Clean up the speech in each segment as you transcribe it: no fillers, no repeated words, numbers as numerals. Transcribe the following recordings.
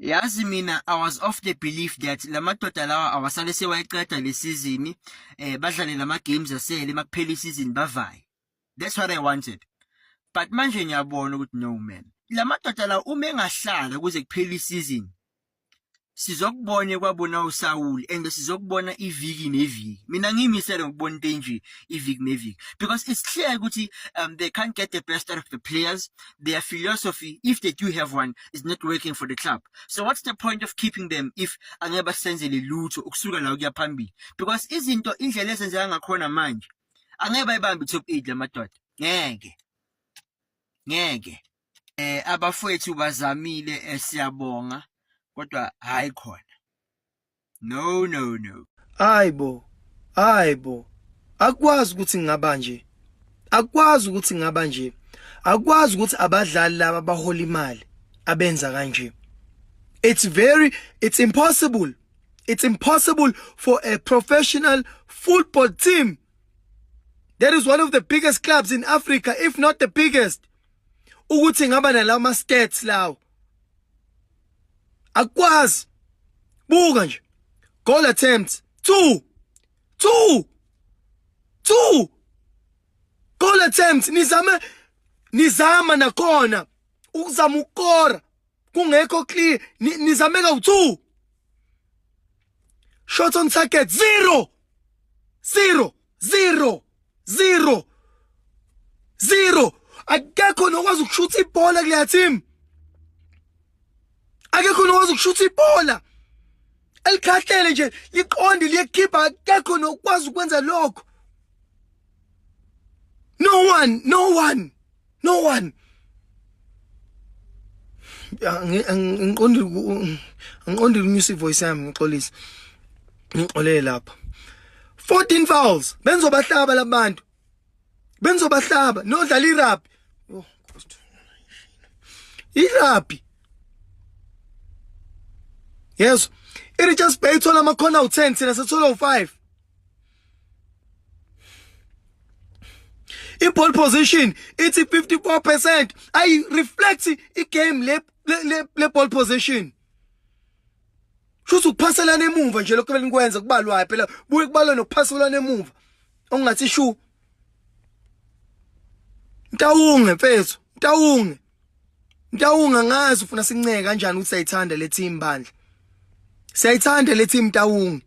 Yazi mina I was of the belief that lamadoda lawa awasale sewayiqeda le season badlale lama games asele makuphela isizini bavaye. That's what I wanted. But manje ngiyabona ukuthi no man. Lamadoda lawa uma engahlala kuze kuphela isizini sizokubona kwabona uSaul and sizokubona iviki neviki. Mina ngiyimisele ngokubona into enje iviki neviki because it's clear ukuthi they can't get the best out of the players. Their philosophy, if they do have one, is not working for the club. So what's the point of keeping them if angeba senzele lutho ukusuka la ukuya phambili? Because izinto indlela ezenzeka ngakhona manje angeba ibambe top 8 lamadoda. Ngeke. Abafowethu bazamile siyabonga. Kodwa hayi khona. No. Hayibo. Akwazi ukuthi ngaba nje. Akwazi ukuthi abadlali laba abahola imali abenza kanje. It's impossible. It's impossible for a professional football team that is one of the biggest clubs in Africa, if not the biggest, ukuthi ngaba nalama stats lawo. Akwazi. Buka nje. Goal attempts 2. Goal attempts nizama nakhona ukuzama ukora kungekho clear nizame ka 2. Shots on target 0. Akekho nokwazi ukushutha ibhola kule team. Akekho nokwazi ukushutha ibhola. Elikhahlele nje liqonde liyekhipha akekho nokwazi ukwenza lokho. No one. Ngiqonde umusi voice yami ngixolisa. Ngixolele lapha. 14 fouls. Benzobahlaba labantu. Nodlala irugby. Oh, irugby. Yes. It just paid on a corner 10 and a total of 5. In pole position, it's 54%. I reflect it came le pole position. Shusu pasela nemuva nje lokho benikwenza kubalwayo phela buye kubalwa nokuphasela nemuva. Ongathi shu. Mtawunge mfethu, Mtawunga ngazi ufuna sinceke kanjani ukuthi sayithanda le team bandla. Siyayithanda le team Mtawunga.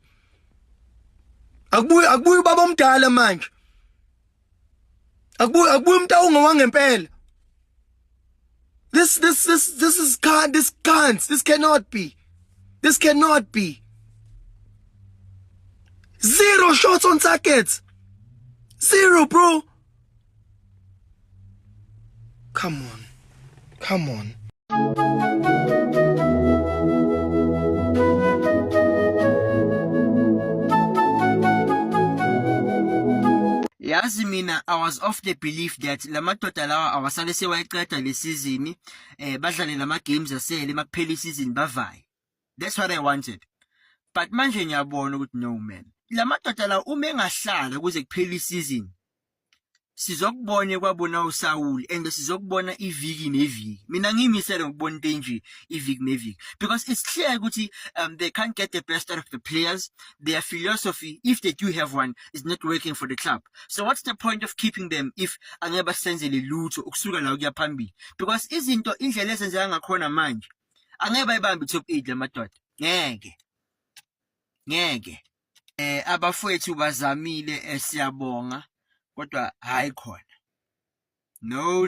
Akubuyi baba omdala manje. Akubuyi Mtawunga wangempela. This cannot be. 0 shots on target. 0, bro. Come on. Yazi mina I was of the belief that lamadoda lawa awasale sewayiqeda le season badlale lama games asele makuphela isizini bavaye. That's what I wanted. But manje ngiyabona ukuthi no man. Lamadoda lawa uma engahlala kuze kuphela isizini sizokubona kwabona uSaul and sizokubona iviki neviki. Mina ngiyimisele ngokubona into enje iviki neviki because it's clear ukuthi they can't get the best out of the players. Their philosophy, if they do have one, is not working for the club. So what's the point of keeping them if angeba senzele lutho ukusuka la ukuya phambili? Because izinto indlela ezenzeka ngakhona manje angeba ibambe top 8 lamadoda. Ngeke. Abafowethu bazamile siyabonga. Kodwa hayi khona. No.